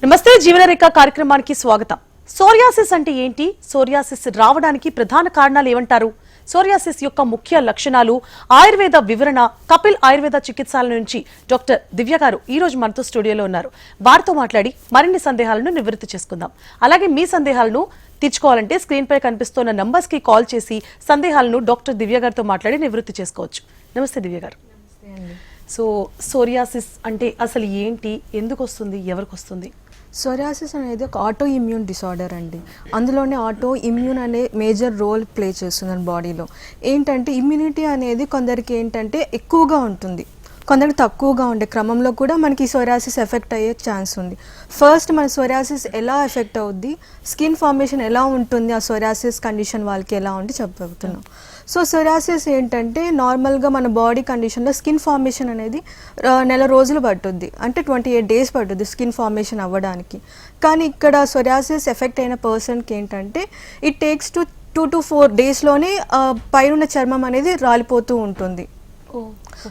నమస్తే జీవనరేఖ కార్యక్రమానికి స్వాగతం. సోరియాసిస్ అంటే ఏంటి? సోరియాసిస్ రావడానికి ప్రధాన కారణాలు ఏమంటారు? సోరియాసిస్ యొక్క ముఖ్య లక్షణాలు, ఆయుర్వేద వివరణ, కపిల్ ఆయుర్వేద చికిత్సాల నుంచి డాక్టర్ దివ్య గారు ఈ రోజు మనతో స్టూడియోలో ఉన్నారు. వారితో మాట్లాడి మరిన్ని సందేహాలను నివృత్తి చేసుకుందాం. అలాగే మీ సందేహాలను తీర్చుకోవాలంటే స్క్రీన్ పై కనిపిస్తున్న నంబర్స్ కి కాల్ చేసి సందేహాలను డాక్టర్ దివ్య గారితో మాట్లాడి నివృత్తి చేసుకోవచ్చు. నమస్తే దివ్య గారు. సో సోరియాసిస్ అంటే అసలు ఏంటి, ఎందుకు వస్తుంది, ఎవరికి వస్తుంది? సోరియాసిస్ అనేది ఒక ఆటో ఇమ్యూన్ డిసార్డర్ అండి. అందులోనే ఆటో ఇమ్యూన్ అనే మేజర్ రోల్ ప్లే చేస్తుంది బాడీలో. ఏంటంటే ఇమ్యూనిటీ అనేది కొందరికి ఏంటంటే ఎక్కువగా ఉంటుంది, కొందరికి తక్కువగా ఉండే క్రమంలో కూడా మనకి సోరియాసిస్ ఎఫెక్ట్ అయ్యే ఛాన్స్ ఉంది. ఫస్ట్ మన సోరియాసిస్ ఎలా ఎఫెక్ట్ అవుద్ది, స్కిన్ ఫార్మేషన్ ఎలా ఉంటుంది, ఆ సోరియాసిస్ కండిషన్ వాళ్ళకి ఎలా ఉంటే చెప్తున్నాం. సో సోరియాసిస్ ఏంటంటే నార్మల్గా మన బాడీ కండిషన్లో స్కిన్ ఫార్మేషన్ అనేది నెల రోజులు పట్టుద్ది, అంటే 28 days పట్టుద్ది స్కిన్ ఫార్మేషన్ అవ్వడానికి. కానీ ఇక్కడ సోరియాసిస్ ఎఫెక్ట్ అయిన పర్సన్కి ఏంటంటే ఇట్ టేక్స్ 2 to 4 daysలోనే పైన చర్మం అనేది రాలిపోతూ ఉంటుంది.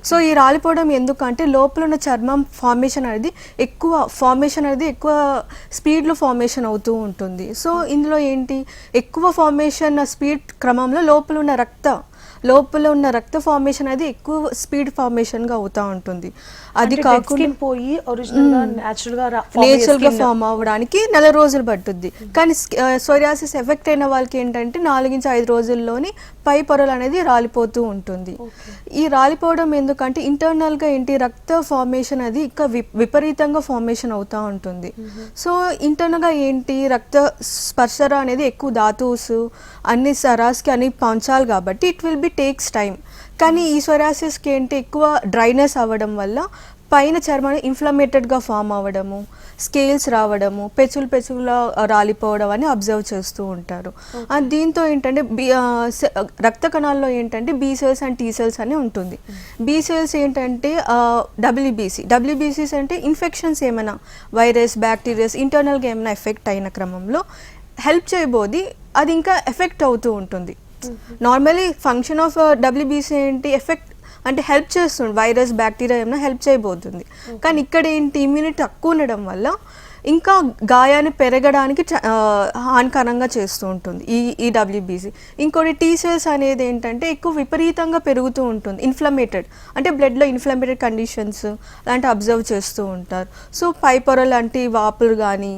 సో ఈ రాలిపోవడం ఎందుకంటే లోపల ఉన్న చర్మం ఫార్మేషన్ అనేది ఎక్కువ స్పీడ్లో ఫార్మేషన్ అవుతూ ఉంటుంది. సో ఇందులో ఏంటి, ఎక్కువ ఫార్మేషన్ స్పీడ్ క్రమంలో లోపల ఉన్న రక్త ఫార్మేషన్ అనేది ఎక్కువ స్పీడ్ ఫార్మేషన్గా అవుతూ ఉంటుంది. అది కాకుండా పోయి నేచురల్గా ఫామ్ అవ్వడానికి నెల రోజులు పట్టుద్ది. కానీ సోరియాసిస్ ఎఫెక్ట్ అయిన వాళ్ళకి ఏంటంటే 4 నుంచి 5 రోజుల్లోని పై పొరలు అనేది రాలిపోతూ ఉంటుంది. ఈ రాలిపోవడం ఎందుకంటే ఇంటర్నల్గా ఏంటి, రక్త ఫార్మేషన్ అది ఇంకా విపరీతంగా ఫార్మేషన్ అవుతూ ఉంటుంది. సో ఇంటర్నల్గా ఏంటి, రక్త స్పర్శర అనేది ఎక్కువ ధాతువుస్ అన్ని సరాస్కి అన్ని పంచాలి కాబట్టి it will be takes time. కానీ ఈ సోరియాసిస్కి ఏంటి, ఎక్కువ డ్రైనెస్ అవ్వడం వల్ల పైన చర్మం ఇన్ఫ్లమేటెడ్గా ఫామ్ అవ్వడము, స్కేల్స్ రావడము, పెచ్చులు రాలిపోవడం అని అబ్జర్వ్ చేస్తూ ఉంటారు. దీంతో ఏంటంటే రక్త కణాల్లో ఏంటంటే B cells and T cells అని ఉంటుంది. బి సెల్స్ ఏంటంటే డబ్ల్యూబీసీస్ అంటే ఇన్ఫెక్షన్స్ ఏమైనా వైరస్ బ్యాక్టీరియాస్ ఇంటర్నల్గా ఏమైనా ఎఫెక్ట్ అయిన క్రమంలో హెల్ప్ చేయబోది అది ఇంకా ఎఫెక్ట్ అవుతూ ఉంటుంది. నార్మలీ ఫంక్షన్ ఆఫ్ డబ్ల్యూబీసీ ఏంటి, ఎఫెక్ట్ అంటే హెల్ప్ చేస్తుంది, వైరస్ బ్యాక్టీరియా ఏమైనా హెల్ప్ చేయబోతుంది. కానీ ఇక్కడ ఏంటి, ఇమ్యూనిటీ తక్కువ ఉండడం వల్ల ఇంకా గాయాన్ని పెరగడానికి హానికరంగా చేస్తూ ఉంటుంది ఈ డబ్ల్యూబీసీ. ఇంకోటి టీ సెల్స్ అనేది ఏంటంటే ఎక్కువ విపరీతంగా పెరుగుతూ ఉంటుంది, ఇన్ఫ్లమేటెడ్ అంటే బ్లడ్లో ఇన్ఫ్లమేటెడ్ కండిషన్స్ అలాంటి అబ్జర్వ్ చేస్తూ ఉంటారు. సో పై పొర లాంటి వాపులు కానీ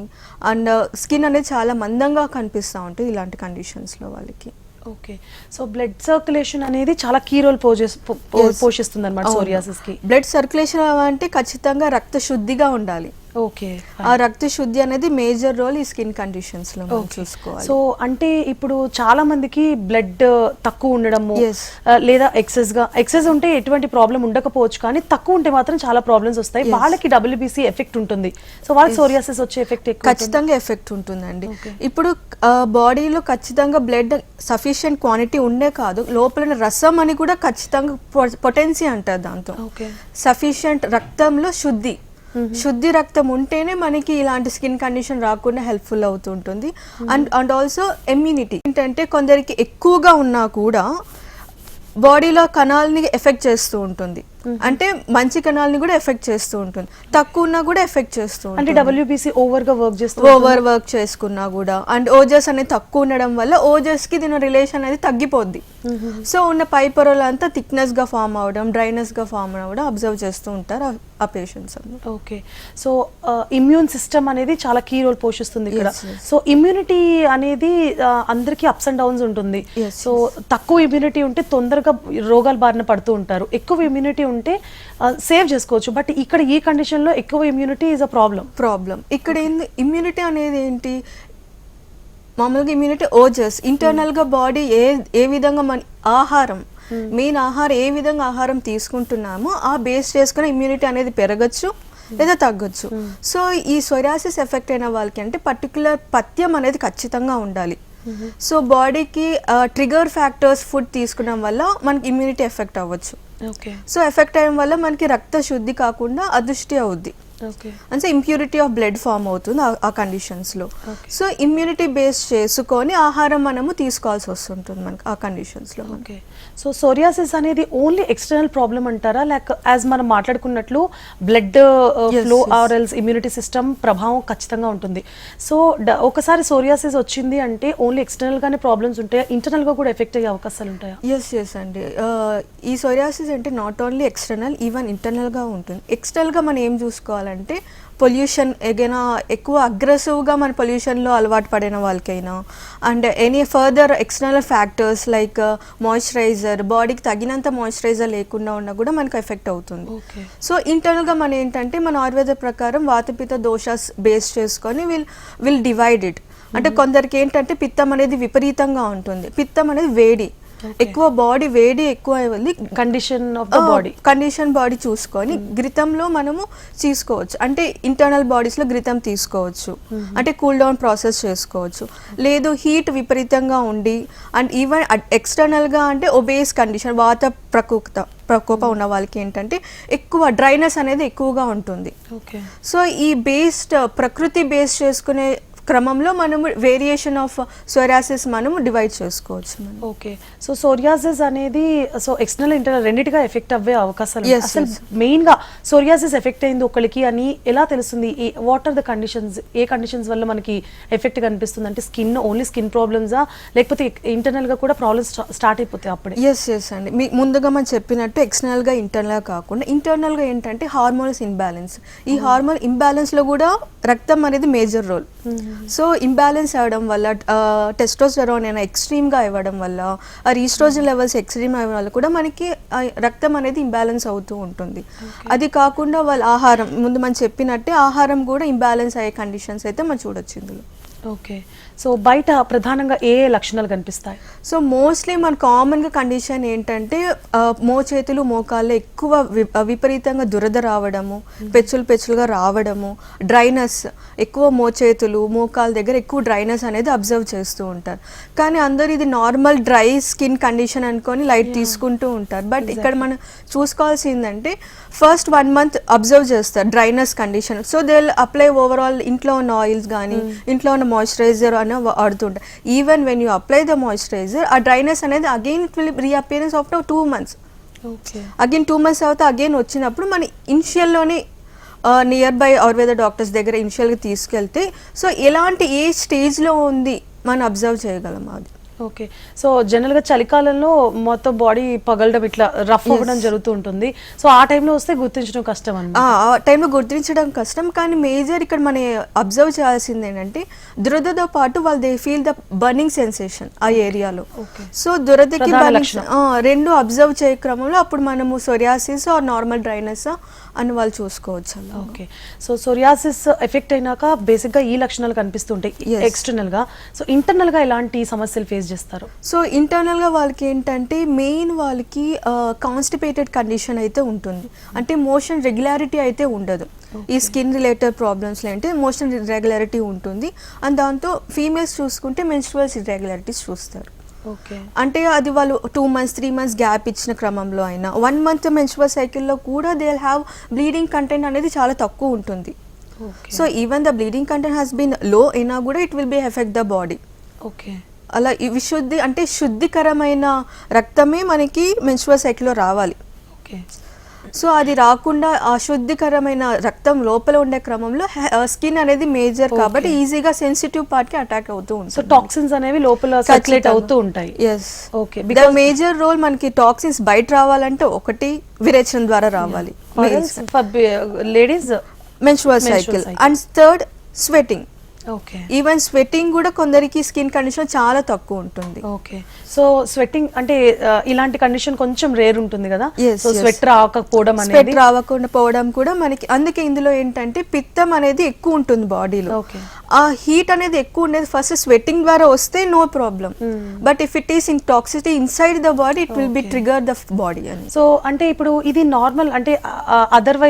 అండ్ స్కిన్ అనేది చాలా మందంగా కనిపిస్తూ ఉంటుంది ఇలాంటి కండిషన్స్లో వాళ్ళకి. ఓకే, సో బ్లడ్ సర్క్యులేషన్ అనేది చాలా కీ రోల్ పోషిస్తుంది అన్నమాట సోరియాసిస్ కి. బ్లడ్ సర్క్యులేషన్ అంటే ఖచ్చితంగా రక్త శుద్ధిగా ఉండాలి. ఓకే, ఆ రక్త శుద్ధి అనేది మేజర్ రోల్ ఈ స్కిన్ కండిషన్స్ లో చూసుకోవాలి. సో అంటే ఇప్పుడు చాలా మందికి బ్లడ్ తక్కువ ఉండడము లేదా ఎక్సెస్ ఉంటే ఎటువంటి ప్రాబ్లం ఉండకపోవచ్చు, కానీ తక్కువ ఉంటే మాత్రం చాలా ప్రాబ్లమ్స్ వస్తాయి. వాళ్ళకి డబ్ల్యూబీసీ ఎఫెక్ట్ ఉంటుంది. సో వాళ్ళకి సోరియాసిస్ వచ్చే ఎఫెక్ట్ ఖచ్చితంగా ఎఫెక్ట్ ఉంటుందండి. ఇప్పుడు బాడీలో ఖచ్చితంగా బ్లడ్ సఫిషియెంట్ క్వాంటిటీ ఉండే కాదు, లోపల రసం అని కూడా ఖచ్చితంగా పొటెన్సీ అంటారు. దాంతో సఫిషియెంట్ రక్తంలో శుద్ధి రక్తం ఉంటేనే మనకి ఇలాంటి స్కిన్ కండిషన్ రాకుండా హెల్ప్ఫుల్ అవుతుంటుంది. అండ్ ఆల్సో ఇమ్యూనిటీ ఏంటంటే కొందరికి ఎక్కువగా ఉన్నా కూడా బాడీలో కణాలని ఎఫెక్ట్ చేస్తూ ఉంటుంది, అంటే మంచి కణాలని కూడా ఎఫెక్ట్ చేస్తూ ఉంటుంది. తక్కువ ఉన్నా కూడా ఎఫెక్ట్ చేస్తూ ఉంటుంది, అంటే డబ్ల్యూబీసీ ఓవర్ వర్క్ చేసుకున్నా కూడా. అండ్ ఓజస్ అనేది తక్కువ ఉండడం వల్ల ఓజస్ కి దీని రిలేషన్ అనేది తగ్గిపోద్ది. సో ఉన్న పై పొరలంతా థిక్నెస్ గా ఫామ్ అవడం, డ్రైనెస్ గా ఫామ్ అవ్వడం అబ్జర్వ్ చేస్తూ ఉంటారు ఆ patients. Okay, so immune system అనేది చాలా కీ రోల్ పోషిస్తుంది ఇక్కడ. సో ఇమ్యూనిటీ అనేది అందరికీ అప్స్ అండ్ డౌన్స్ ఉంటుంది. సో తక్కువ ఇమ్యూనిటీ ఉంటే తొందరగా రోగాల బారిన పడుతూ ఉంటారు, ఎక్కువ ఇమ్యూనిటీ ఉంటే సేవ్ చేసుకోవచ్చు. బట్ ఇక్కడ ఈ కండిషన్ లో ఎక్కువ ఇమ్యూనిటీ ఈజ్ అ ప్రాబ్లం. ఇక్కడ ఇమ్యూనిటీ అనేది ఏంటి, మామూలుగా ఇమ్యూనిటీ ఓజస్ ఇంటర్నల్ గా బాడీ ఏ విధంగా మన ఆహారం మెయిన్ ఆహారం ఏ విధంగా ఆహారం తీసుకుంటున్నామో ఆ బేస్ చేసుకుని ఇమ్యూనిటీ అనేది పెరగచ్చు లేదా తగ్గొచ్చు. సో ఈ సోరియాసిస్ ఎఫెక్ట్ అయిన వాళ్ళకి అంటే పర్టికులర్ పథ్యం అనేది ఖచ్చితంగా ఉండాలి. సో బాడీకి ట్రిగర్ ఫ్యాక్టర్స్ ఫుడ్ తీసుకోవడం వల్ల మనకి ఇమ్యూనిటీ ఎఫెక్ట్ అవ్వచ్చు. సో ఎఫెక్ట్ అయ్యడం వల్ల మనకి రక్త శుద్ధి కాకుండా అదృష్టి అవుద్ది. ఓకే. అంటే ఇంప్యూరిటీ ఆఫ్ బ్లడ్ ఫామ్ అవుతుంది ఆ కండిషన్స్లో. సో ఇమ్యూనిటీ బేస్ చేసుకొని ఆహారం మనము తీసుకోవాల్సి వస్తుంటుంది మనకి ఆ కండిషన్స్లో. ఓకే. సో సోరియాసిస్ అనేది ఓన్లీ ఎక్స్టర్నల్ ప్రాబ్లం అంటారా, లేక యాజ్ మనం మాట్లాడుకున్నట్లు blood flow or else immunity system ప్రభావం ఖచ్చితంగా ఉంటుంది. సో ఒకసారి సోరియాసిస్ వచ్చింది అంటే ఓన్లీ ఎక్స్టర్నల్ గానే ప్రాబ్లమ్స్ ఉంటాయా, ఇంటర్నల్ గా కూడా ఎఫెక్ట్ అయ్యే అవకాశాలు ఉంటాయా? ఎస్ అండి. ఈ సోరియాసిస్ అంటే నాట్ ఓన్లీ ఎక్స్టర్నల్, ఈవెన్ ఇంటర్నల్గా ఉంటుంది. ఎక్స్టర్నల్గా మనం ఏం చూసుకోవాలంటే పొల్యూషన్, ఏదైనా ఎక్కువ అగ్రెసివ్గా మన పొల్యూషన్లో అలవాటు పడిన వాళ్ళకైనా, and any further external factors like moisturiser, బాడీకి తగినంత మాయిశ్చరైజర్ లేకుండా ఉన్నా కూడా మనకు ఎఫెక్ట్ అవుతుంది. సో ఇంటర్నల్గా మనం ఏంటంటే మన ఆయుర్వేద ప్రకారం వాతపిత్త దోషాస్ బేస్ చేసుకొని విల్ డివైడ్ ఇట్. అంటే కొందరికి ఏంటంటే పిత్తం అనేది విపరీతంగా ఉంటుంది. పిత్తం అనేది వేడి, ఎక్కువ బాడీ వేడి ఎక్కువ అయ్యి condition of the body, condition body చూసుకొని ఘృతంలో మనము తీసుకోవచ్చు. అంటే ఇంటర్నల్ బాడీస్లో ఘృతం తీసుకోవచ్చు, అంటే కూల్ డౌన్ ప్రాసెస్ చేసుకోవచ్చు. లేదు హీట్ విపరీతంగా ఉండి అండ్ ఈవెన్ ఎక్స్టర్నల్గా అంటే ఒబేస్ కండిషన్, వాత ప్రకోపం ఉన్న వాళ్ళకి ఏంటంటే ఎక్కువ డ్రైనెస్ అనేది ఎక్కువగా ఉంటుంది. సో ఈ ప్రకృతి బేస్ చేసుకునే క్రమంలో మనము వేరియేషన్ ఆఫ్ సోరియాసిస్ మనము డివైడ్ చేసుకోవచ్చు. ఓకే. సో సోరియాసిస్ అనేది సో ఎక్స్టర్నల్ ఇంటర్నల్ రెండిటిగా ఎఫెక్ట్ అవ్వే అవకాశాలు. అసలు మెయిన్ గా సోరియాసిస్ ఎఫెక్ట్ అయింది ఒకరికి అని ఎలా తెలుస్తుంది? వాట్ ఆర్ ద కండిషన్స్, ఏ కండిషన్స్ వల్ల మనకి ఎఫెక్ట్ కనిపిస్తుంది? అంటే ఓన్లీ స్కిన్ ప్రాబ్లమ్సా, లేకపోతే ఇంటర్నల్ గా కూడా ప్రాబ్లమ్స్ స్టార్ట్ అయిపోతాయి అప్పుడే? ఎస్ అండి. ముందుగా మనం చెప్పినట్టు ఎక్స్టర్నల్ గా ఇంటర్నల్ కాకుండా ఇంటర్నల్ గా ఏంటంటే హార్మోన్స్ ఇంబ్యాలెన్స్. ఈ హార్మోన్ ఇంబ్యాలెన్స్ లో కూడా రక్తం అనేది మేజర్ రోల్. సో ఇంబ్యాలెన్స్ అవ్వడం వల్ల టెస్టోస్టెరాన్ అయినా ఎక్స్ట్రీమ్గా ఇవ్వడం వల్ల, ఆ ఈస్ట్రోజన్ లెవెల్స్ ఎక్స్ట్రీమ్ అవ్వడం వల్ల కూడా మనకి రక్తం అనేది ఇంబ్యాలెన్స్ అవుతూ ఉంటుంది. అది కాకుండా వాళ్ళ ఆహారం, ముందు మనం చెప్పినట్టే ఆహారం కూడా ఇంబ్యాలెన్స్ అయ్యే కండిషన్స్ అయితే మనం చూడొచ్చు ఇందులో. ఓకే. సో బయట ప్రధానంగా ఏ లక్షణాలు కనిపిస్తాయి? సో మోస్ట్లీ మన కామన్గా కండిషన్ ఏంటంటే మోచేతులు మోకాళ్ళు ఎక్కువ విపరీతంగా దురద రావడము, పెచ్చులుగా రావడము, డ్రైనెస్, ఎక్కువ మోచేతులు మోకాళ్ళ దగ్గర ఎక్కువ డ్రైనెస్ అనేది అబ్జర్వ్ చేస్తూ ఉంటారు. కానీ అందరూ ఇది నార్మల్ డ్రై స్కిన్ కండిషన్ అనుకొని లైట్ తీసుకుంటూ ఉంటారు. బట్ ఇక్కడ మనం చూసుకోవాల్సిందంటే ఫస్ట్ 1 month అబ్జర్వ్ చేస్తారు dryness condition. So they will apply overall ఇంట్లో ఉన్న ఆయిల్స్ కానీ ఇంట్లో ఉన్న మాయిశ్చరైజర్ అని వాడుతుంటారు. Even when you apply the moisturiser, ఆ డ్రైనెస్ అనేది again it will reappearance after 2 months. Again 2 months తర్వాత అగైన్ వచ్చినప్పుడు మన ఇనిషియల్లోనే నియర్ బై ఆయుర్వేద డాక్టర్స్ దగ్గర ఇనిషియల్గా తీసుకెళ్తే సో ఎలాంటి ఏ స్టేజ్లో ఉంది మనం అబ్జర్వ్ చేయగలం అది. ఓకే. సో జనరల్గా చలికాలంలో మొత్తం బాడీ పగలడం ఇట్లా రఫ్ అవ్వడం జరుగుతూ ఉంటుంది. సో ఆ టైంలో వస్తే గుర్తించడం కష్టం అన్నమాట. ఆ టైంలో గుర్తించడం కష్టం. కానీ మేజర్ ఇక్కడ మనం అబ్జర్వ్ చేయాల్సింది ఏంటంటే దురదతో పాటు వాళ్ళు they feel the burning sensation ఆ ఏరియాలో. సో దురదకి రెండు అబ్జర్వ్ చేయ క్రమంలో అప్పుడు మనము సోరియాసిస్ ఆర్ నార్మల్ డ్రైనెస్ అని వాళ్ళు చూసుకోవచ్చు. ఓకే. సో సోరియాసిస్ ఎఫెక్ట్ అయినాక బేసిక్గా ఈ లక్షణాలు కనిపిస్తుంటాయి ఎక్స్టర్నల్గా. సో ఇంటర్నల్గా ఎలాంటి సమస్యలు ఫేస్ చేస్తారు? సో ఇంటర్నల్గా వాళ్ళకి ఏంటంటే మెయిన్ వాళ్ళకి కాన్స్టిపేటెడ్ కండిషన్ అయితే ఉంటుంది. అంటే మోషన్ రెగ్యులారిటీ అయితే ఉండదు. ఈ స్కిన్ రిలేటెడ్ ప్రాబ్లమ్స్లో అంటే మోషన్ ఇర్రెగ్యులారిటీ ఉంటుంది. అండ్ దాంతో ఫీమేల్స్ చూసుకుంటే మెన్స్ట్రువల్స్ ఇర్రెగ్యులారిటీస్ చూస్తారు. అంటే అది వాళ్ళు 2 months 3 months గ్యాప్ ఇచ్చిన క్రమంలో అయినా 1 month మెన్స్ట్రువల్ సైకిల్లో కూడా they will have bleeding content అనేది చాలా తక్కువ ఉంటుంది. So even the bleeding content has been low అయినా కూడా it will be effect the body. Okay. అలా విశుద్ధి అంటే శుద్ధికరమైన రక్తమే మనకి మెన్స్ట్రువల్ సైకిల్లో రావాలి. ఓకే. సో అది రాకుండా అశుద్ధికరమైన రక్తం లోపల ఉండే క్రమంలో స్కిన్ అనేది మేజర్ కాబట్టి ఈజీగా సెన్సిటివ్ పార్ట్ కి అటాక్ అవుతూ ఉంటుంది. సో టాక్సిన్స్ అనేవి లోపల సర్క్యులేట్ అవుతూ ఉంటాయి. Yes. Okay. The major role మనకి టాక్సిన్స్ బయట రావాలంటే ఒకటి విరేచనం ద్వారా రావాలి, ladies menstrual cycle, and third sweating. Okay. Even sweating కూడా కొందరికి స్కిన్ కండిషన్ చాలా తక్కువ ఉంటుంది. ఓకే. సో స్వెట్టింగ్ అంటే ఇలాంటి కండిషన్ కొంచెం రేర్ ఉంటుంది కదా. సో స్వెట్ రాకపోవడం అనేది, స్వెట్ రావకుండా పోవడం కూడా మనకి, అందుకే ఇందులో ఏంటంటే పిత్తం అనేది ఎక్కువ ఉంటుంది బాడీలో. ఆ హీట్ అనేది ఎక్కువ ఉండేది ఫస్ట్ స్వెట్టింగ్ ద్వారా వస్తే no problem, but if it is in toxicity inside the body it will be trigger the body అని. సో అంటే ఇప్పుడు ఇది నార్మల్ అంటే అదర్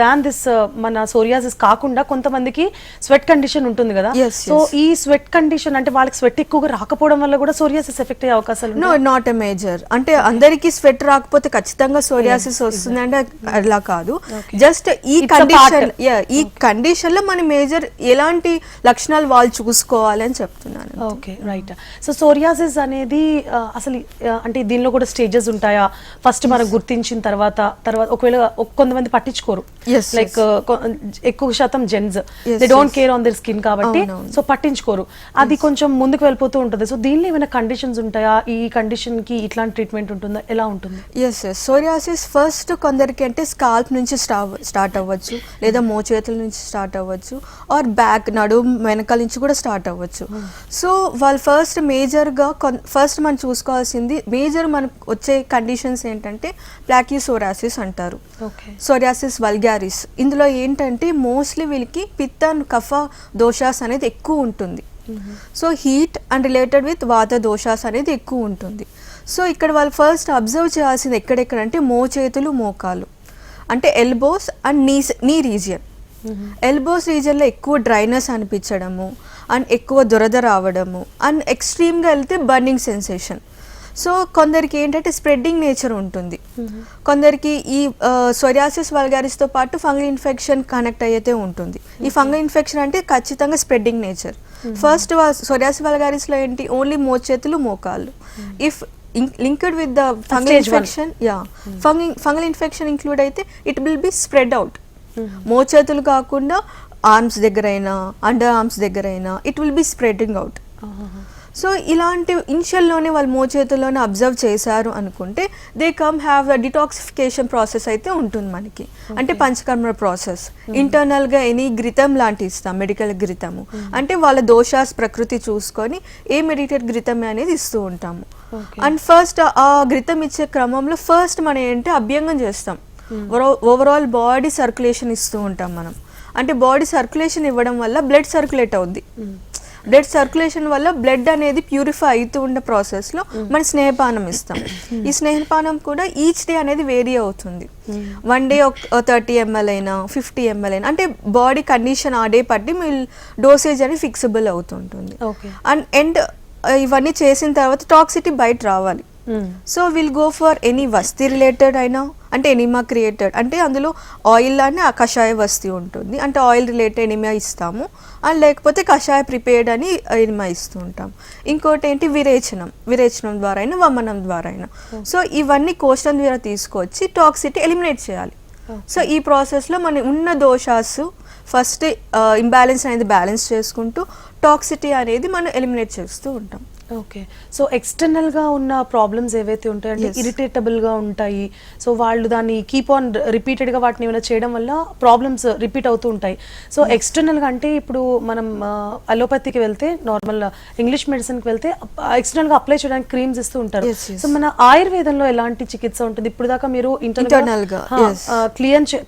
దాన్ దిస్ మన సోరియాసిస్ కాకుండా కొంతమందికి స్వెట్ కండిషన్ ఉంటుంది కదా, సో ఈ స్వెట్ కండిషన్ అంటే వాళ్ళకి స్వెట్ ఎక్కువగా రాకపోవడం వల్ల కూడా సోరియాసిస్ ఎఫెక్ట్ అయ్యే అవకాశాలు? No, not a major. అంటే అందరికి స్వెట్ రాకపోతే ఖచ్చితంగా సోరియాసిస్ వస్తుంది అంటే అలా కాదు. జస్ట్ ఈ కండిషన్ లో మన మేజర్ ఎలాంటి లక్షణాలు వాళ్ళు చూసుకోవాలి అని చెప్తున్నాను. Okay, right. సో సోరియాసిస్ అనేది అసలు అంటే దీనిలో కూడా స్టేజెస్ ఉంటాయా? ఫస్ట్ మనం గుర్తించిన తర్వాత ఒకవేళ కొంతమంది పట్టించుకోరు, లైక్ ఎక్కువ శాతం gents they don't care on their skin కాబట్టి సో పట్టించుకోరు, అది కొంచెం ముందుకు వెళ్ళిపోతూ ఉంటుంది. సో దీనిలో ఏమైనా కండిషన్స్ ఉంటాయా? ఈ కండిషన్ కి ఇట్లాంటి ట్రీట్మెంట్ ఉంటుందా? ఎలా ఉంటుంది? ఎస్, సోరియాసిస్ ఫస్ట్ కొందరికి అంటే స్కాల్ప్ నుంచి స్టార్ట్ అవ్వచ్చు, లేదా మోచేతుల నుంచి స్టార్ట్ అవ్వచ్చు, ఆర్ బ్యాక్ నడుము వెనకాల నుంచి కూడా స్టార్ట్ అవ్వచ్చు. సో వాళ్ళు ఫస్ట్ మేజర్గా ఫస్ట్ మనం చూసుకోవాల్సింది మేజర్ మనకు వచ్చే కండిషన్స్ ఏంటంటే ప్లాక్యూసోరాసిస్ అంటారు, సోరియాసిస్ వల్గారిస్. ఇందులో ఏంటంటే మోస్ట్లీ వీళ్ళకి పిత్త కఫ దోషాస్ అనేది ఎక్కువ ఉంటుంది. So heat and related with వాత దోషాస్ అనేది ఎక్కువ ఉంటుంది. సో ఇక్కడ వాళ్ళు ఫస్ట్ అబ్జర్వ్ చేయాల్సింది ఎక్కడెక్కడంటే మోచేతులు మోకాలు, అంటే ఎల్బోస్ అండ్ నీ రీజియన్. ఎల్బోస్ రీజియన్లో ఎక్కువ డ్రైనెస్ అనిపించడము అండ్ ఎక్కువ దురద రావడము అండ్ ఎక్స్ట్రీమ్గా వెళ్తే బర్నింగ్ సెన్సేషన్. సో కొందరికి ఏంటంటే స్ప్రెడ్డింగ్ నేచర్ ఉంటుంది, కొందరికి ఈ సోరియాసిస్ వల్గారిస్తో పాటు ఫంగల్ ఇన్ఫెక్షన్ కనెక్ట్ అయితే ఉంటుంది. ఈ ఫంగల్ ఇన్ఫెక్షన్ అంటే ఖచ్చితంగా స్ప్రెడ్డింగ్ నేచర్. ఫస్ట్ సోరియాసిస్ వల్గారిస్లో ఏంటి ఓన్లీ మోచేతులు మోకాళ్ళు. If linked with the fungal infection, fungal infection include అయితే it will be spread out. మోచేతులు కాకుండా ఆర్మ్స్ దగ్గరైనా అండర్ ఆర్మ్స్ దగ్గరైనా it will B spreading out. So ఇలాంటి ఇనిషియల్లోనే వాళ్ళు మోచేతుల్లోనే అబ్జర్వ్ చేశారు అనుకుంటే they have the detoxification process అయితే ఉంటుంది మనకి, అంటే పంచకర్మ ప్రాసెస్. ఇంటర్నల్గా ఎనీ ఘృతం లాంటి ఇస్తాం, మెడికల్ ఘృతము అంటే వాళ్ళ దోషాస్ ప్రకృతి చూసుకొని ఏ మెడిటెడ్ ఘృతం అనేది ఇస్తూ ఉంటాము. అండ్ ఫస్ట్ ఆ ఘృతం ఇచ్చే క్రమంలో ఫస్ట్ మనం ఏంటంటే అభ్యంగం చేస్తాం, ఓవరాల్ బాడీ సర్క్యులేషన్ ఇస్తూ ఉంటాం మనం. అంటే బాడీ సర్క్యులేషన్ ఇవ్వడం వల్ల బ్లడ్ సర్క్యులేట్ అవుద్ది. బ్లడ్ సర్క్యులేషన్ వల్ల బ్లడ్ అనేది ప్యూరిఫై అవుతూ ఉన్న ప్రాసెస్లో మనం స్నేహపానం ఇస్తాం. ఈ స్నేహపానం కూడా ఈచ్ డే అనేది వేరీ అవుతుంది. వన్ డే 30 ml అయినా 50 ml అయినా, అంటే బాడీ కండిషన్ ఆ డే పట్టి మీ డోసేజ్ అనేది ఫిక్సిబుల్ అవుతుంటుంది. అండ్ ఇవన్నీ చేసిన తర్వాత టాక్సిటీ బయట రావాలి. So will go for any వస్తీ రిలేటెడ్ అయినా, అంటే ఎనిమా క్రియేటెడ్ అంటే అందులో ఆయిల్ అని కషాయ వస్తీ ఉంటుంది, అంటే ఆయిల్ రిలేటెడ్ ఎనిమా ఇస్తాము. అండ్ లేకపోతే కషాయ ప్రిపేర్డ్ అని ఎనిమా ఇస్తూ ఉంటాం. ఇంకోటి ఏంటి విరేచనం ద్వారా అయినా వమనం ద్వారా అయినా. సో ఇవన్నీ కోశం ద్వారా తీసుకొచ్చి టాక్సిటీ ఎలిమినేట్ చేయాలి. సో ఈ ప్రాసెస్లో మన ఉన్న దోషాసు ఫస్ట్ ఇంబ్యాలెన్స్ అనేది బ్యాలెన్స్ చేసుకుంటూ టాక్సిటీ అనేది మనం ఎలిమినేట్ చేస్తూ ఉంటాం. ఓకే, సో ఎక్స్టర్నల్గా ఉన్న ప్రాబ్లమ్స్ ఏవైతే ఉంటాయో అంటే ఇరిటేటబుల్గా ఉంటాయి, సో వాళ్ళు దాన్ని కీప్ ఆన్ రిపీటెడ్గా వాటిని ఏమైనా చేయడం వల్ల ప్రాబ్లమ్స్ రిపీట్ అవుతూ ఉంటాయి. సో ఎక్స్టర్నల్గా అంటే ఇప్పుడు మనం అలోపతికి వెళ్తే, నార్మల్ ఇంగ్లీష్ మెడిసిన్కి వెళ్తే ఎక్స్టర్నల్గా అప్లై చేయడానికి క్రీమ్స్ ఇస్తూ ఉంటారు. సో మన ఆయుర్వేదంలో ఎలాంటి చికిత్స ఉంటుంది? ఇప్పుడు దాకా మీరు ఇంటర్నల్గా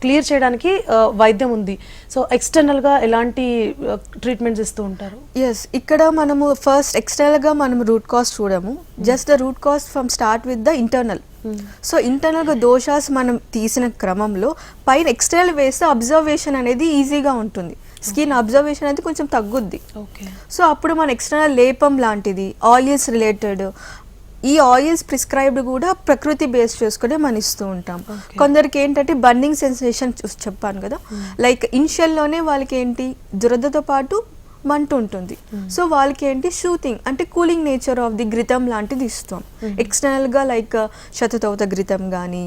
క్లియర్ చేయడానికి వైద్యం ఉంది, సో ఎక్స్టర్నల్గా ఎలాంటి ట్రీట్మెంట్స్ ఇస్తూ ఉంటారు? ఎస్, ఇక్కడ మనము ఫస్ట్ ఎక్స్టర్నల్గా మనం రూట్ కాజ్ చూడము, just the root cause from start with the internal. So ఇంటర్నల్గా దోషాస్ మనం తీసిన క్రమంలో పైన ఎక్స్టర్నల్ వేస్తే అబ్జర్వేషన్ అనేది ఈజీగా ఉంటుంది, స్కిన్ అబ్జర్వేషన్ అనేది కొంచెం తగ్గుద్ది. సో అప్పుడు మన ఎక్స్టర్నల్ లేపం లాంటిది ఆయిల్స్ రిలేటెడ్, ఈ ఆయిల్స్ ప్రిస్క్రైబ్డ్ కూడా ప్రకృతి బేస్ చేసుకునే మనం ఇస్తూ ఉంటాం. కొందరికి ఏంటంటే బర్నింగ్ సెన్సేషన్ చెప్పాను కదా, లైక్ ఇనిషియల్లోనే వాళ్ళకి ఏంటి దురదతో పాటు మంట ఉంటుంది. సో వాళ్ళకి ఏంటి షూతింగ్ అంటే కూలింగ్ నేచర్ ఆఫ్ ది ఘృతం లాంటిది ఇస్తాం. ఎక్స్టర్నల్గా లైక్ శతతౌత ఘృతం కానీ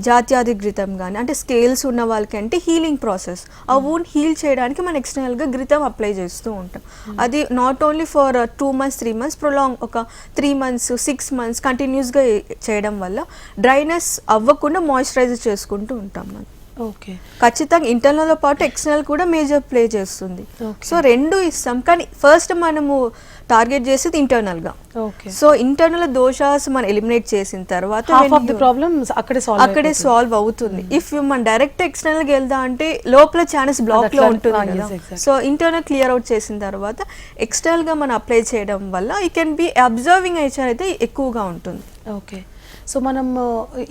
జాత్యాది ఘృతం కానీ, అంటే స్కేల్స్ ఉన్న వాళ్ళకి అంటే హీలింగ్ ప్రాసెస్, ఆ వూండ్ హీల్ చేయడానికి మనం ఎక్స్టర్నల్గా ఘృతం అప్లై చేస్తూ ఉంటాం. అది not only for 2 months 3 months, prolong ఒక 3 months 6 months కంటిన్యూస్గా చేయడం వల్ల డ్రైనెస్ అవ్వకుండా మాయిశ్చరైజ్ చేసుకుంటూ ఉంటాం మనం. ఓకే. ఖచ్చితంగా ఇంటర్నల్తో పాటు ఎక్స్టర్నల్ కూడా మేజర్ ప్లే చేస్తుంది. Okay. సో రెండు ఇస్తాం, కానీ ఫస్ట్ మనము టార్గెట్ చేసేది ఇంటర్నల్గా. ఓకే. సో ఇంటర్నల్ దోషాస్ మనం ఎలిమినేట్ చేసిన తర్వాత హాఫ్ ఆఫ్ ది ప్రాబ్లమ్స్ అక్కడే సాల్వ్ అవుతుంది. ఇఫ్ మనం డైరెక్ట్ ఎక్స్టర్నల్ గా వెళ్దా అంటే లోపల ఛానల్స్ బ్లాక్ లో ఉంటుంది కదా. yes, exactly. So internal clear out చేసిన తర్వాత ఎక్స్టర్నల్ గా మనం అప్లై చేయడం వల్ల ఈ కెన్ బి అబ్జర్వింగ్ నేచర్ అయితే ఎక్కువగా ఉంటుంది. ఓకే. సో మనం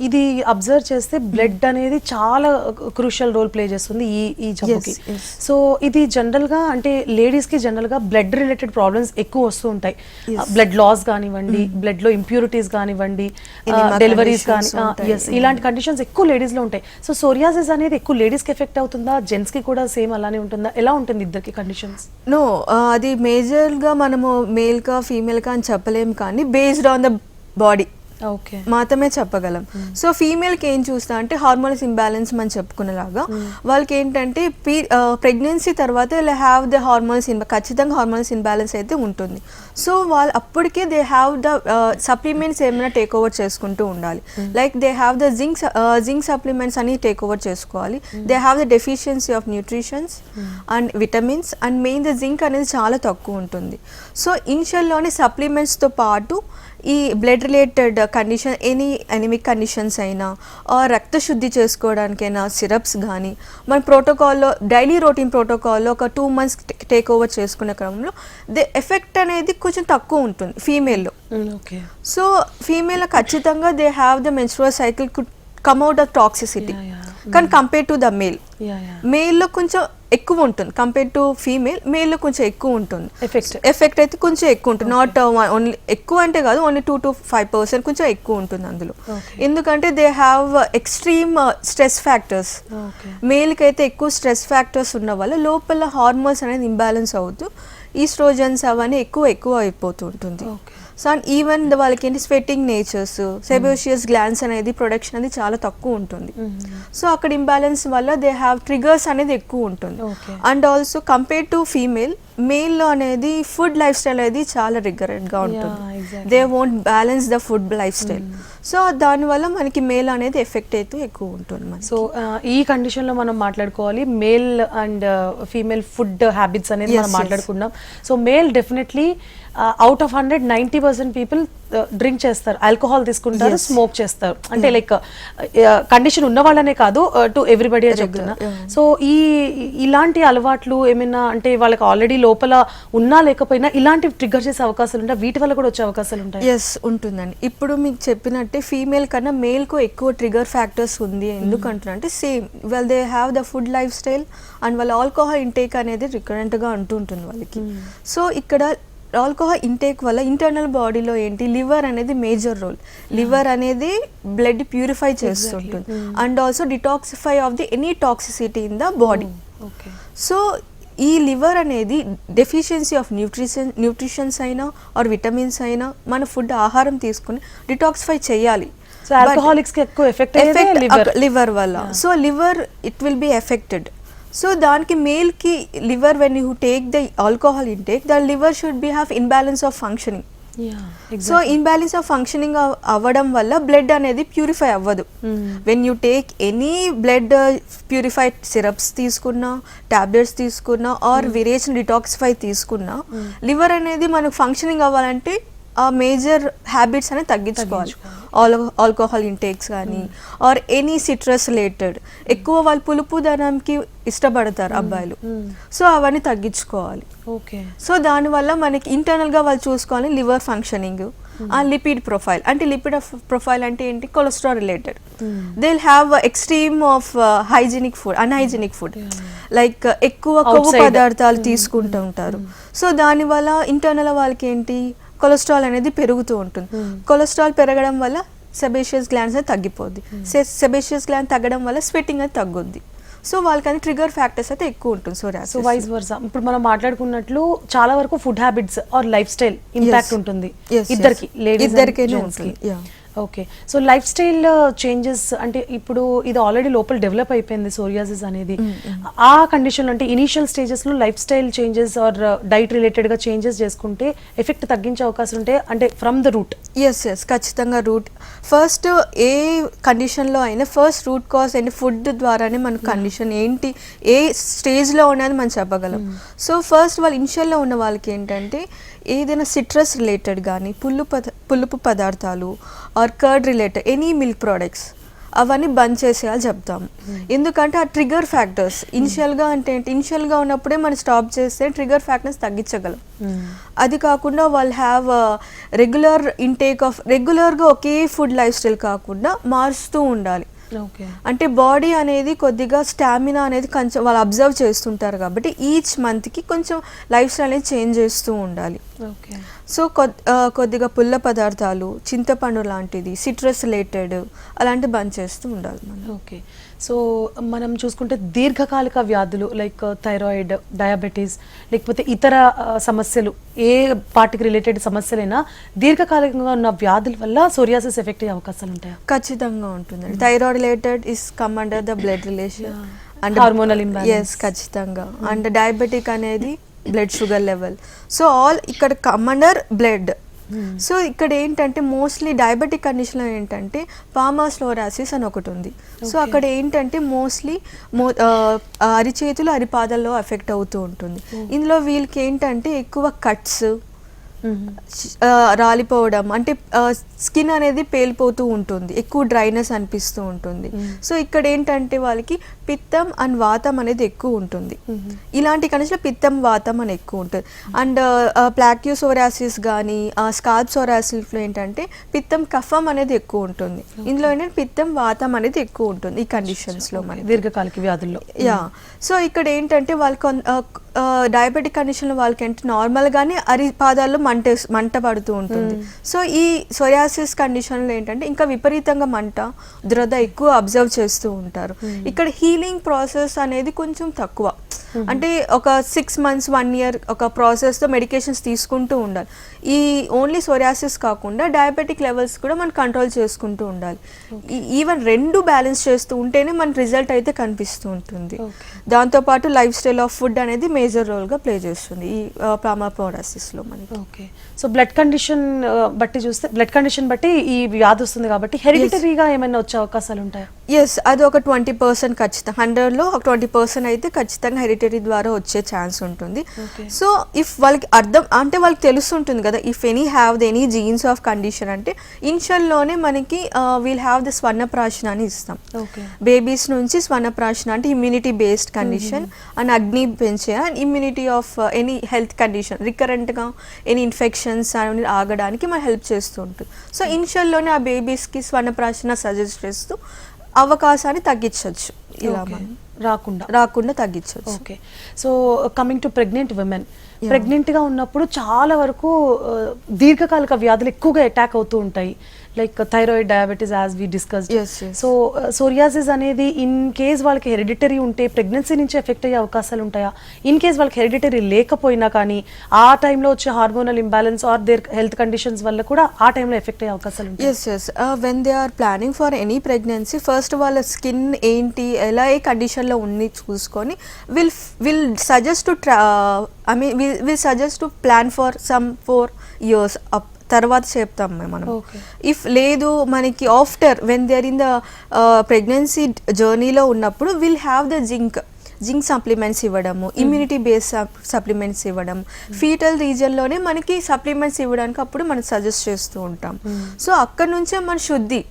ఇది అబ్జర్వ్ చేస్తే బ్లడ్ అనేది చాలా క్రూషియల్ రోల్ ప్లే చేస్తుంది ఈ జబ్బుకి. yes. సో ఇది జనరల్ గా అంటే లేడీస్ కి జనరల్ గా బ్లడ్ రిలేటెడ్ ప్రాబ్లమ్స్ ఎక్కువ వస్తూ ఉంటాయి. బ్లడ్ లాస్ కానివ్వండి, బ్లడ్ లో ఇంప్యూరిటీస్ కానివ్వండి, డెలివరీస్ కానీ, ఇలాంటి కండిషన్స్ ఎక్కువ లేడీస్ లో ఉంటాయి. సో సోరియాసిస్ అనేది ఎక్కువ లేడీస్ కి ఎఫెక్ట్ అవుతుందా, జెంట్స్ కి కూడా సేమ్ అలానే ఉంటుందా, ఎలా ఉంటుంది ఇద్దరికి కండిషన్స్? నో, అది మేజర్ గా మనము మేల్ కా ఫీమేల్ కా అని చెప్పలేం, కానీ based on the body okay మాత్రమే చెప్పగలం. సో ఫీమేల్కి ఏం చూస్తా అంటే హార్మోన్స్ ఇంబ్యాలెన్స్ మనం చెప్పుకునేలాగా వాళ్ళకి ఏంటంటే ప్రెగ్నెన్సీ తర్వాత ఇలా హ్యావ్ ద హార్మోన్స్ ఖచ్చితంగా హార్మోన్స్ ఇంబ్యాలెన్స్ అయితే ఉంటుంది. సో వాళ్ళు అప్పటికే దే హ్యావ్ ద సప్లిమెంట్స్ ఏమైనా టేక్ ఓవర్ చేసుకుంటూ ఉండాలి. Like they have the zinc supplements అని టేక్ ఓవర్ చేసుకోవాలి. They have the deficiency of nutritions and vitamins, and main the zinc అనేది చాలా తక్కువ ఉంటుంది. సో ఇనిషియల్లోనే సప్లిమెంట్స్తో పాటు ఈ blood related condition, any anaemic conditions అయినా రక్త శుద్ధి చేసుకోవడానికైనా సిరప్స్ కానీ మన ప్రోటోకాల్లో డైలీ రొటీన్ ప్రోటోకాల్లో ఒక 2 months టేక్ ఓవర్ చేసుకునే క్రమంలో ఎఫెక్ట్ అనేది కొంచెం తక్కువ ఉంటుంది ఫీమేల్లో. ఓకే. సో ఫీమేల్ ఖచ్చితంగా they have the menstrual cycle could come out of toxicity, కానీ కంపేర్ టు ద మేల్, మేల్లో కొంచెం ఎక్కువ ఉంటుంది కంపేర్ టు ఫీమేల్. మేల్లో కొంచెం ఎక్కువ ఉంటుంది ఎఫెక్ట్ అయితే కొంచెం ఎక్కువ ఉంటుంది. నాట్ ఓన్లీ ఎక్కువ అంటే కాదు, ఓన్లీ 2 to 5% కొంచెం ఎక్కువ ఉంటుంది అందులో. ఎందుకంటే they have extreme stress factors. మేల్కి అయితే ఎక్కువ స్ట్రెస్ ఫ్యాక్టర్స్ ఉన్న వల్ల లోపల హార్మోన్స్ అనేది ఇంబ్యాలెన్స్ అవుతూ ఈస్ట్రోజన్స్ అవన్నీ ఎక్కువ అయిపోతూ ఉంటుంది. సో అండ్ ఈవెన్ వాళ్ళకి ఏంటి స్వెట్టింగ్ నేచర్స్, సెబేషియస్ గ్లాండ్స్ అనేది ప్రొడక్షన్ అనేది చాలా తక్కువ ఉంటుంది. సో అక్కడ ఇంబ్యాలెన్స్ వల్ల దే హ్యావ్ ట్రిగర్స్ అనేది ఎక్కువ ఉంటుంది. And also compare to female, మేల్లో అనేది ఫుడ్ లైఫ్ స్టైల్ అనేది చాలా రిగరెట్గా ఉంటుంది. They won't balance the food life style. So దానివల్ల మనకి మేల్ అనేది ఎఫెక్ట్ అయితే ఎక్కువ ఉంటుంది. సో ఈ కండిషన్లో మనం మాట్లాడుకోవాలి male and female food habits అనేది మనం మాట్లాడుకున్నాం. So male definitely out of 100 90% people drink చేస్తారు, ఆల్కహాల్ తీసుకుంటారు, స్మోక్ చేస్తారు. అంటే లైక్ కండిషన్ ఉన్న వాళ్ళనే కాదు, టు ఎవ్రీబడి చెప్తున్నా. సో ఇలాంటి అలవాట్లు ఏమైనా అంటే వాళ్ళకి ఆల్రెడీ లోపల ఉన్నా లేకపోయినా ఇలాంటి ట్రిగ్గర్ చేసే అవకాశాలు ఉంటాయి, వీటి వల్ల కూడా వచ్చే అవకాశాలు ఉంటాయి? ఎస్, ఉంటుందండి. ఇప్పుడు మీకు చెప్పినట్టే ఫీమేల్ కన్నా మేల్కు ఎక్కువ ట్రిగర్ ఫ్యాక్టర్స్ ఉంది. ఎందుకంటున్నా అంటే same well they have the food life style and వాళ్ళ ఆల్కహాల్ ఇంటేక్ అనేది రికరెంట్గా ఉంటుంది వాళ్ళకి. సో ఇక్కడ ఆల్కహాల్ ఇంటేక్ వల్ల ఇంటర్నల్ బాడీలో ఏంటి లివర్ అనేది మేజర్ రోల్. లివర్ అనేది బ్లడ్ ప్యూరిఫై చేస్తుంటుంది and also detoxify of the any toxicity in the body. So ఈ లివర్ అనేది డెఫిషియన్సీ ఆఫ్ న్యూట్రిషన్స్ అయినా ఆర్ విటమిన్స్ అయినా మన ఫుడ్ ఆహారం తీసుకుని డిటాక్సిఫై చేయాలి. లివర్ వల్ల so liver it will be affected. So దానికి మేల్కి liver when you take the alcohol intake the liver should be have imbalance of functioning. So imbalance of functioning అవ్వడం వల్ల బ్లడ్ అనేది ప్యూరిఫై అవ్వదు. When you take any blood purified syrups తీసుకున్నా, tablets తీసుకున్నా are విరేషన్ detoxify తీసుకున్నా, liver అనేది మనకు functioning అవ్వాలంటే ఆ మేజర్ హ్యాబిట్స్ అనేది తగ్గించుకోవాలి. ఆల్కహాల్ ఇంటేక్స్ కానీ ఆర్ ఎనీ సిట్రస్ రిలేటెడ్, ఎక్కువ వాళ్ళు పులుపు ధనంకి ఇష్టపడతారు అబ్బాయిలు, సో అవన్నీ తగ్గించుకోవాలి. సో దానివల్ల మనకి ఇంటర్నల్గా వాళ్ళు చూసుకోవాలి లివర్ ఫంక్షనింగ్, లిపిడ్ ప్రొఫైల్. అంటే లిపిడ్ ప్రొఫైల్ అంటే ఏంటి? Cholesterol related. They will have extreme of hygienic food, unhygienic food, like ఎక్కువ కొవ్వు పదార్థాలు తీసుకుంటూ ఉంటారు. సో దానివల్ల ఇంటర్నల్ వాళ్ళకి ఏంటి కొలెస్ట్రాల్ అనేది పెరుగుతూ ఉంటుంది. కొలెస్ట్రాల్ పెరగడం వల్ల సెబేషియస్ గ్లాండ్స్ అనేది తగ్గిపోద్ది. సెబేషియస్ గ్లాండ్ తగ్గడం వల్ల స్వెట్టింగ్ అనేది తగ్గుద్ది. సో వాళ్ళకి ట్రిగర్ ఫ్యాక్టర్స్ అయితే ఎక్కువ ఉంటుంది. సో వైస్ వర్సా ఇప్పుడు మనం మాట్లాడుకున్నట్లు చాలా వరకు food habits or life style impact ఉంటుంది ఇద్దరికి, లేడీస్ ఇద్దరికైనా ఉంటుంది. Okay. So life style changes అంటే ఇప్పుడు ఇది ఆల్రెడీ లోపల డెవలప్ అయిపోయింది సోరియాసిస్ అనేది. ఆ కండిషన్లో అంటే ఇనీషియల్ స్టేజెస్లో life style changes or diet రిలేటెడ్గా చేంజెస్ చేసుకుంటే ఎఫెక్ట్ తగ్గించే అవకాశం ఉంటే అంటే ఫ్రమ్ ద రూట్. ఎస్ ఖచ్చితంగా రూట్ ఫస్ట్ ఏ కండిషన్లో అయినా ఫస్ట్ రూట్ కాజ్ ఏంటి ఫుడ్ ద్వారానే మన కండిషన్ ఏంటి ఏ స్టేజ్లో ఉన్నది మనం చెప్పగలం. సో ఫస్ట్ వాళ్ళు ఇనిషియల్లో ఉన్న వాళ్ళకి ఏంటంటే ఏదైనా సిట్రస్ రిలేటెడ్ కానీ పులుపు పదార్థాలు are curd related any milk products అవన్నీ బంద్ చేసేయాలి చెప్తాము. ఎందుకంటే ఆ ట్రిగర్ ఫ్యాక్టర్స్ ఇనిషియల్గా అంటే ఇనిషియల్గా ఉన్నప్పుడే మనం స్టాప్ చేస్తే ట్రిగర్ ఫ్యాక్టర్స్ తగ్గించగలం. అది కాకుండా వాళ్ళు హ్యావ్ రెగ్యులర్ ఇంటేక్ ఆఫ్ రెగ్యులర్గా ఒకే ఫుడ్ లైఫ్ స్టైల్ కాకుండా మారుస్తూ ఉండాలి. అంటే బాడీ అనేది కొద్దిగా స్టామినా అనేది కొంచెం వాళ్ళు అబ్జర్వ్ చేస్తుంటారు కాబట్టి ఈచ్ మంత్కి కొంచెం లైఫ్ స్టైల్ అనేది చేంజ్ చేస్తూ ఉండాలి. సో కొద్దిగా పుల్ల పదార్థాలు చింతపండు లాంటిది సిట్రస్ రిలేటెడ్ అలాంటివి బంద్ చేస్తూ ఉండాలి మనం. ఓకే. సో మనం చూసుకుంటే దీర్ఘకాలిక వ్యాధులు లైక్ థైరాయిడ్, డయాబెటీస్ లేకపోతే ఇతర సమస్యలు ఏ పార్టీకి రిలేటెడ్ సమస్యలైనా దీర్ఘకాలికంగా ఉన్న వ్యాధుల వల్ల సోరియాసిస్ ఎఫెక్ట్ అయ్యే అవకాశాలు ఉంటాయి. ఖచ్చితంగా ఉంటుందండి. Thyroid related is come under the blood relation and hormonal imbalance. ఖచ్చితంగా. అండ్ డయాబెటిక్ అనేది blood sugar level. So all ఇక్కడ కమ్ అండర్ బ్లడ్. సో ఇక్కడ ఏంటంటే మోస్ట్లీ డయాబెటిక్ కండిషన్లో ఏంటంటే పామాస్లోరాసిస్ అని ఒకటి ఉంది. సో అక్కడ ఏంటంటే మోస్ట్లీ అరిచేతులు అరిపాదాల్లో ఎఫెక్ట్ అవుతూ ఉంటుంది. ఇందులో వీళ్ళకి ఏంటంటే ఎక్కువ కట్స్ రాలిపోవడం అంటే స్కిన్ అనేది పేలిపోతూ ఉంటుంది, ఎక్కువ డ్రైనెస్ అనిపిస్తూ ఉంటుంది. సో ఇక్కడ ఏంటంటే వాళ్ళకి పిత్తం అండ్ వాతం అనేది ఎక్కువ ఉంటుంది. ఇలాంటి కండిషన్లో పిత్తం వాతం అని ఎక్కువ ఉంటుంది. అండ్ ప్లాక్యూసోరాసిస్ కానీ స్కాల్ప్ సోరాసిస్లో ఏంటంటే పిత్తం కఫం అనేది ఎక్కువ ఉంటుంది. ఇందులో ఏంటంటే పిత్తం వాతం అనేది ఎక్కువ ఉంటుంది ఈ కండిషన్స్లో మనకి దీర్ఘకాలిక వ్యాధుల్లో. సో ఇక్కడ ఏంటంటే వాళ్ళకి డయాబెటిక్ కండిషన్లో వాళ్ళకి అంటే నార్మల్గానే అరిపాదాల్లో మంట పడుతూ ఉంటుంది. సో ఈ సోరియాసిస్ కండిషన్లో ఏంటంటే ఇంకా విపరీతంగా మంట దురద ఎక్కువ అబ్జర్వ్ చేస్తూ ఉంటారు. ఇక్కడ హీలింగ్ ప్రాసెస్ అనేది కొంచెం తక్కువ. అంటే ఒక 6 months 1 year ఒక ప్రాసెస్తో మెడికేషన్స్ తీసుకుంటూ ఉండాలి. ఈ ఓన్లీ సోరియాసిస్ కాకుండా డయాబెటిక్ లెవెల్స్ కూడా మనం కంట్రోల్ చేసుకుంటూ ఉండాలి. ఈవెన్ రెండు బ్యాలెన్స్ చేస్తూ ఉంటేనే మన రిజల్ట్ అయితే కనిపిస్తూ ఉంటుంది. దాంతోపాటు లైఫ్ స్టైల్ ఆఫ్ ఫుడ్ అనేది మేజర్ రోల్గా ప్లే చేస్తుంది ఈ పామాస్లోరాసిస్లో మనకి. ఓకే. సో బ్లడ్ కండిషన్ బట్టి చూస్తే బ్లడ్ కండిషన్ బట్టి ఈ వ్యాధి వస్తుంది కాబట్టి హెరిడిటరీగా ఏమైనా వచ్చే అవకాశాలు ఉంటాయా? ఎస్, అది ఒక 20% ఖచ్చితంగా 100లో ఒక 20% అయితే ఖచ్చితంగా హెరిడిటరీ ద్వారా వచ్చే ఛాన్స్ ఉంటుంది. సో ఇఫ్ వాళ్ళకి అర్థం అంటే వాళ్ళకి తెలుస్తుంటుంది కదా if any have the any jeans of condition అంటే ఇనిషియల్లోనే మనకి వీల్ హ్యావ్ ద స్వర్ణప్రాశన అని ఇస్తాం. బేబీస్ నుంచి స్వర్ణప్రాశన అంటే ఇమ్యూనిటీ బేస్డ్ కండిషన్ అండ్ అగ్ని పెంచే and immunity of any health condition రికరెంట్గా ఎనీ ఇన్ఫెక్షన్స్ అని ఆగడానికి మనం హెల్ప్ చేస్తూ ఉంటుంది. సో ఇనిషియల్లోనే ఆ బేబీస్కి స్వర్ణప్రాశన సజెస్ట్ చేస్తూ అవకాశాన్ని తగ్గించవచ్చు, ఇలా రాకుండా తగ్గించవచ్చు. Okay. So coming to pregnant women, ప్రెగ్నెంట్గా ఉన్నప్పుడు చాలా వరకు దీర్ఘకాలిక వ్యాధులు ఎక్కువగా అటాక్ అవుతూ ఉంటాయి like thyroid, diabetes as we discussed. So psoriasis అనేది ఇన్ కేస్ వాళ్ళకి హెరిడిటరీ ఉంటే ప్రెగ్నెన్సీ నుంచి ఎఫెక్ట్ అయ్యే అవకాశాలు ఉంటాయా? ఇన్ కేస్ వాళ్ళకి హెరిడిటరీ లేకపోయినా కానీ ఆ టైంలో వచ్చే hormonal imbalance or their health conditions వల్ల కూడా ఆ టైంలో ఎఫెక్ట్ అయ్యే అవకాశాలు ఉంటాయి? Yes when they are planning for any pregnancy first వాళ్ళ స్కిన్ ఏంటి ఎలా ఏ కండిషన్లో ఉంది చూసుకొని will suggest to will suggest to plan for some 4 years up తర్వాత చెప్తాం మనం. ఇఫ్ లేదు మనకి after when they are in the pregnancy జర్నీలో ఉన్నప్పుడు will have the zinc supplements ఇవ్వడము, ఇమ్యూనిటీ బేస్డ్ సప్లిమెంట్స్ ఇవ్వడం, ఫీటల్ రీజియన్లోనే మనకి సప్లిమెంట్స్ ఇవ్వడానికి అప్పుడు మనం సజెస్ట్ చేస్తూ ఉంటాం. సో అక్కడ నుంచే మన శుద్ధి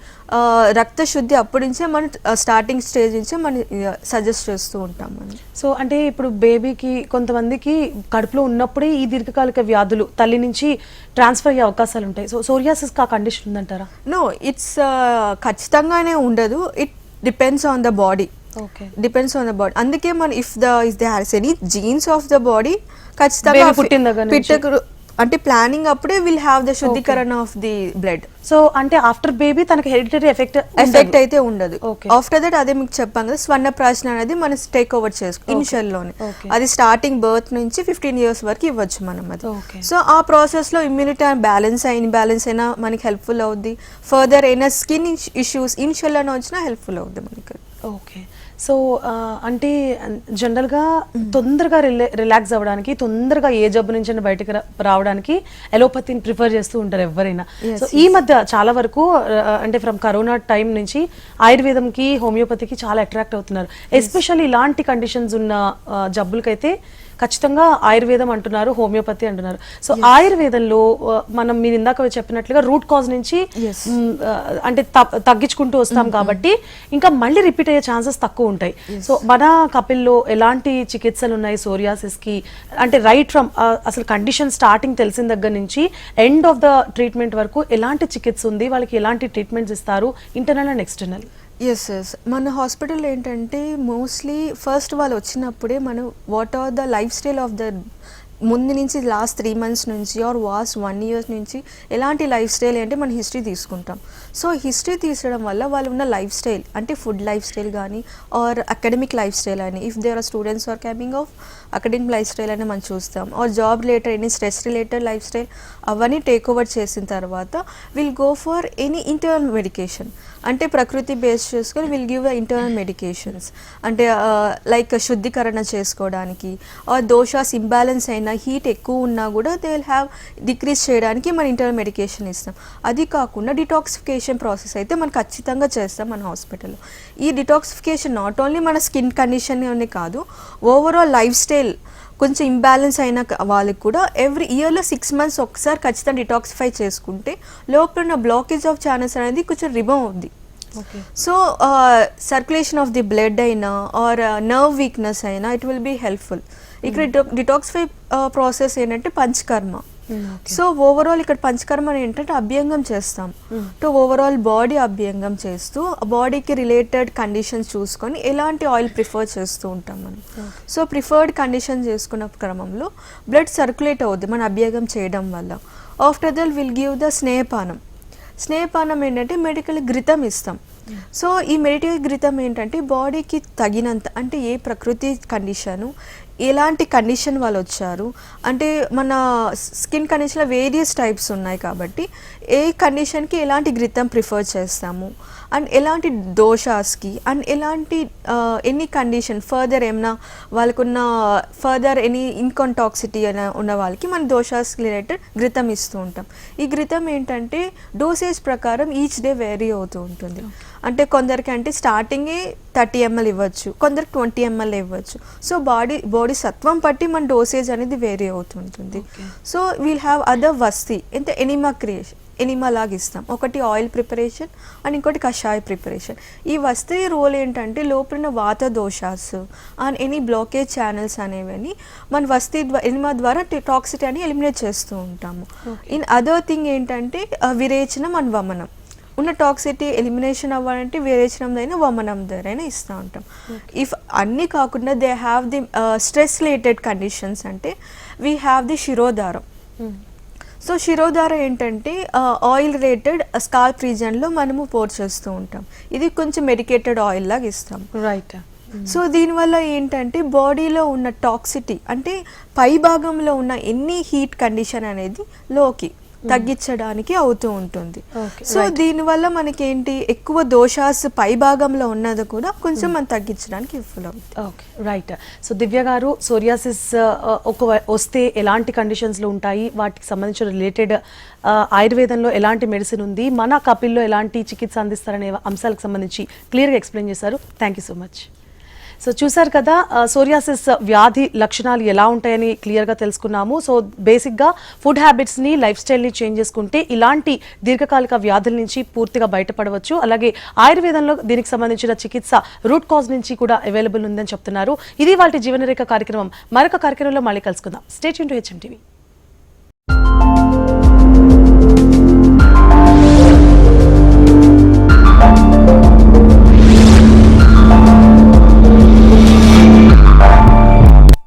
రక్త శుద్ధి అప్పటి నుంచే మనం స్టార్టింగ్ స్టేజ్ నుంచే మనం సజెస్ట్ చేస్తూ ఉంటాం మనం. సో అంటే ఇప్పుడు బేబీకి కొంతమందికి కడుపులో ఉన్నప్పుడే ఈ దీర్ఘకాలిక వ్యాధులు తల్లి నుంచి ట్రాన్స్ఫర్ అయ్యే అవకాశాలు ఉంటాయి. సో సోరియాసిస్ ఆ కండిషన్ ఉందంటారా? నో, ఇట్స్ ఖచ్చితంగానే ఉండదు. It depends on the body. Depends on the body. అందుకే మనం if they has any jeans of the body ఖచ్చితంగా అంటే ప్లానింగ్ అప్పుడే విల్ హ్యావ్ ద శుద్ధీకరణ ఆఫ్ ది బ్లడ్. సో అంటే ఆఫ్టర్ బేబీ తనకి హెరిడిటరీ ఎఫెక్ట్ అయితే ఉండదు. ఆఫ్టర్ దట్ అదే మీకు చెప్పాం కదా, స్వర్ణప్రాశన అనేది మనం టేక్ ఓవర్ చేసుకో ఇనిషియల్ లోనే. అది స్టార్టింగ్ బర్త్ నుంచి 15 years వరకు ఇవ్వచ్చు మనం అది. సో ఆ ప్రాసెస్ లో ఇమ్యూనిటీ బ్యాలెన్స్ అయినా మనకి హెల్ప్ఫుల్ అవుద్ది. ఫర్దర్ అయినా స్కిన్ ఇష్యూస్ ఇనిషియల్ లోనే వచ్చినా హెల్ప్ఫుల్ అవుద్ది మనకి. ఓకే. సో అంటే జనరల్గా తొందరగా రిలాక్స్ అవ్వడానికి, తొందరగా ఏ జబ్బు నుంచి బయటకు రావడానికి ఎలోపతిని ప్రిఫర్ చేస్తూ ఉంటారు ఎవరైనా. సో ఈ మధ్య చాలా వరకు అంటే ఫ్రమ్ కరోనా టైం నుంచి ఆయుర్వేదంకి హోమియోపతికి చాలా అట్రాక్ట్ అవుతున్నారు. ఎస్పెషల్లీ ఇలాంటి కండిషన్స్ ఉన్న జబ్బులకైతే ఖచ్చితంగా ఆయుర్వేదం అంటున్నారు, హోమియోపతి అంటున్నారు. సో ఆయుర్వేదంలో మనం మీరు ఇందాక చెప్పినట్లుగా రూట్ కాజ్ నుంచి అంటే తగ్గించుకుంటూ వస్తాం కాబట్టి ఇంకా మళ్ళీ రిపీట్ అయ్యే ఛాన్సెస్ తక్కువ ఉంటాయి. సో మన కపిల్లో ఎలాంటి చికిత్సలు ఉన్నాయి సోరియాసిస్ కి? అంటే రైట్ ఫ్రమ్ అసలు కండిషన్ స్టార్టింగ్ తెలిసిన దగ్గర నుంచి ఎండ్ ఆఫ్ ద ట్రీట్మెంట్ వరకు ఎలాంటి చికిత్స ఉంది, వాళ్ళకి ఎలాంటి ట్రీట్మెంట్స్ ఇస్తారు, ఇంటర్నల్ అండ్ ఎక్స్టర్నల్? ఎస్ మన హాస్పిటల్ ఏంటంటే మోస్ట్లీ ఫస్ట్ వాళ్ళు వచ్చినప్పుడే మనం what are the lifestyle of the ముందు నుంచి లాస్ట్ 3 months నుంచి ఆర్ లాస్ట్ 1 year నుంచి ఎలాంటి లైఫ్ స్టైల్ అంటే మన హిస్టరీ తీసుకుంటాం. సో హిస్టరీ తీసడం వల్ల వాళ్ళు ఉన్న లైఫ్ స్టైల్ అంటే ఫుడ్ లైఫ్ స్టైల్ కానీ ఆర్ అకాడమిక్ లైఫ్ స్టైల్ అని, if there are students are coming of academic lifestyle అని మనం చూస్తాం, or job related any stress related lifestyle అవన్నీ టేక్ ఓవర్ చేసిన తర్వాత will go for any internal medication. అంటే ప్రకృతి బేస్ చేసుకొని will give the internal medications. అంటే లైక్ శుద్ధీకరణ చేసుకోవడానికి ఆర్ దోషాస్ ఇంబ్యాలెన్స్ అయినా హీట్ ఎక్కువ ఉన్నా కూడా దే విల్ హ్యావ్ డిక్రీజ్ చేయడానికి మన ఇంటర్నల్ మెడికేషన్ ఇస్తాం. అది కాకుండా డిటాక్సిఫికేషన్ ప్రాసెస్ అయితే మనం ఖచ్చితంగా చేస్తాం మన హాస్పిటల్లో. ఈ డిటాక్సిఫికేషన్ నాట్ ఓన్లీ మన స్కిన్ కండిషన్ అనే కాదు, ఓవరాల్ లైఫ్ స్టైల్ కొంచెం ఇంబ్యాలెన్స్ అయిన వాళ్ళకి కూడా ఎవ్రీ ఇయర్లో 6 months ఒకసారి ఖచ్చితంగా డిటాక్సిఫై చేసుకుంటే లోపల ఉన్న బ్లాకేజ్ ఆఫ్ ఛానల్స్ అనేది కొంచెం రిమూవ్ అవుద్ది. So circulation of the blood అయినా ఆర్ నర్వ్ వీక్నెస్ అయినా ఇట్ విల్ బీ హెల్ప్ఫుల్. ఇక్కడ డిటాక్సిఫై ప్రాసెస్ ఏంటంటే పంచకర్మ. సో ఓవరాల్ ఇక్కడ పంచకర్మ ఏంటంటే అభ్యంగం చేస్తాం. సో ఓవరాల్ బాడీ అభ్యంగం చేస్తూ బాడీకి రిలేటెడ్ కండిషన్స్ చూసుకొని ఎలాంటి ఆయిల్ ప్రిఫర్ చేస్తూ ఉంటాం మనం. సో ప్రిఫర్డ్ కండిషన్ చేసుకున్న క్రమంలో బ్లడ్ సర్క్యులేట్ అవుద్ది మన అభ్యంగం చేయడం వల్ల. After that will give the స్నేహపానం. స్నేహపానం ఏంటంటే మెడికల్ ఘృతం ఇస్తాం. సో ఈ మెడికల్ ఘృతం ఏంటంటే బాడీకి తగినంత, అంటే ఏ ప్రకృతి కండిషను ఎలాంటి కండిషన్ వాళ్ళు వచ్చారు అంటే మన స్కిన్ కండిషన్లో వేరియస్ టైప్స్ ఉన్నాయి కాబట్టి ఏ కండిషన్కి ఎలాంటి ఘృతం ప్రిఫర్ చేస్తాము అండ్ ఎలాంటి దోషాస్కి అండ్ ఎలాంటి ఎనీ కండిషన్ ఫర్దర్ ఏమైనా వాళ్ళకున్న ఫర్దర్ ఎనీ ఇన్కాంటాక్సిటీ ఉన్న వాళ్ళకి మన దోషాస్ రిలేటెడ్ ఘృతం ఇస్తూ ఉంటాం. ఈ ఘృతం ఏంటంటే డోసేజ్ ప్రకారం ఈచ్ డే వేరీ అవుతూ ఉంటుంది. అంటే కొందరికి అంటే స్టార్టింగే 30 ml ఇవ్వచ్చు, కొందరికి 20 ml ఇవ్వచ్చు. సో బాడీ సత్వం పట్టి మన డోసేజ్ అనేది వేరీ అవుతుంటుంది. సో వీల్ హ్యావ్ అదర్ వస్తీ అంటే ఎనిమా లాగా ఇస్తాం. ఒకటి ఆయిల్ ప్రిపరేషన్ అండ్ ఇంకోటి కషాయ ప్రిపరేషన్. ఈ వస్తీ రోల్ ఏంటంటే లోపల వాత దోషాస్ అండ్ ఎనీ బ్లాకేజ్ ఛానల్స్ అనేవని మన వస్తీ ఎనిమా ద్వారా టాక్సిటీ అని ఎలిమినేట్ చేస్తూ ఉంటాము. ఇన్ అదర్ థింగ్ ఏంటంటే విరేచనం అండ్ వమనం. ఉన్న టాక్సిటీ ఎలిమినేషన్ అవ్వాలంటే విరేచనం అయినా వమనం అయినా ఇస్తూ ఉంటాం. ఇఫ్ అన్నీ కాకుండా they have the stress related conditions అంటే వీ హ్యావ్ ది శిరోధారం. సో శిరోధార ఏంటంటే ఆయిల్ రిలేటెడ్ స్కాల్ప్ రీజన్లో మనము పోర్ చేస్తూ ఉంటాం. ఇది కొంచెం మెడికేటెడ్ ఆయిల్ లాగా ఇస్తాం. రైట్. సో దీనివల్ల ఏంటంటే బాడీలో ఉన్న టాక్సిటీ అంటే పై భాగంలో ఉన్న ఎన్ని హీట్ కండిషన్ అనేది లోకి తగ్గించడానికి అవుతూ ఉంటుంది. సో దీనివల్ల మనకి ఏంటి ఎక్కువ దోషాస్ పై భాగంలో ఉన్నది కూడా కొంచెం మనం తగ్గించడానికి యూస్ఫుల్ అవుతుంది. Okay, right. సో దివ్య గారు, సోరియాసిస్ వస్తే ఎలాంటి కండిషన్స్లో ఉంటాయి, వాటికి సంబంధించిన రిలేటెడ్ ఆయుర్వేదంలో ఎలాంటి మెడిసిన్ ఉంది, మన కపిల్లో ఎలాంటి చికిత్స అందిస్తారనే అంశాలకు సంబంధించి క్లియర్గా ఎక్స్ప్లెయిన్ చేశారు. Thank you so much. So చూసారు కదా, సోరియాసిస్ వ్యాధి లక్షణాలు ఎలా ఉంటాయని క్లియర్గా తెలుసుకున్నాము. సో బేసిక్గా ఫుడ్ హ్యాబిట్స్ని, లైఫ్ స్టైల్ని చేంజ్ చేసుకుంటే ఇలాంటి దీర్ఘకాలిక వ్యాధుల నుంచి పూర్తిగా బయటపడవచ్చు. అలాగే ఆయుర్వేదంలో దీనికి సంబంధించిన చికిత్స రూట్ కాజ్ నుంచి కూడా అవైలబుల్ ఉందని చెప్తున్నారు. ఇది వాళ్ళ జీవనరేఖ కార్యక్రమం. మరొక కార్యక్రమంలో మళ్ళీ కలుసుకుందాం. Stay tune to HM TV.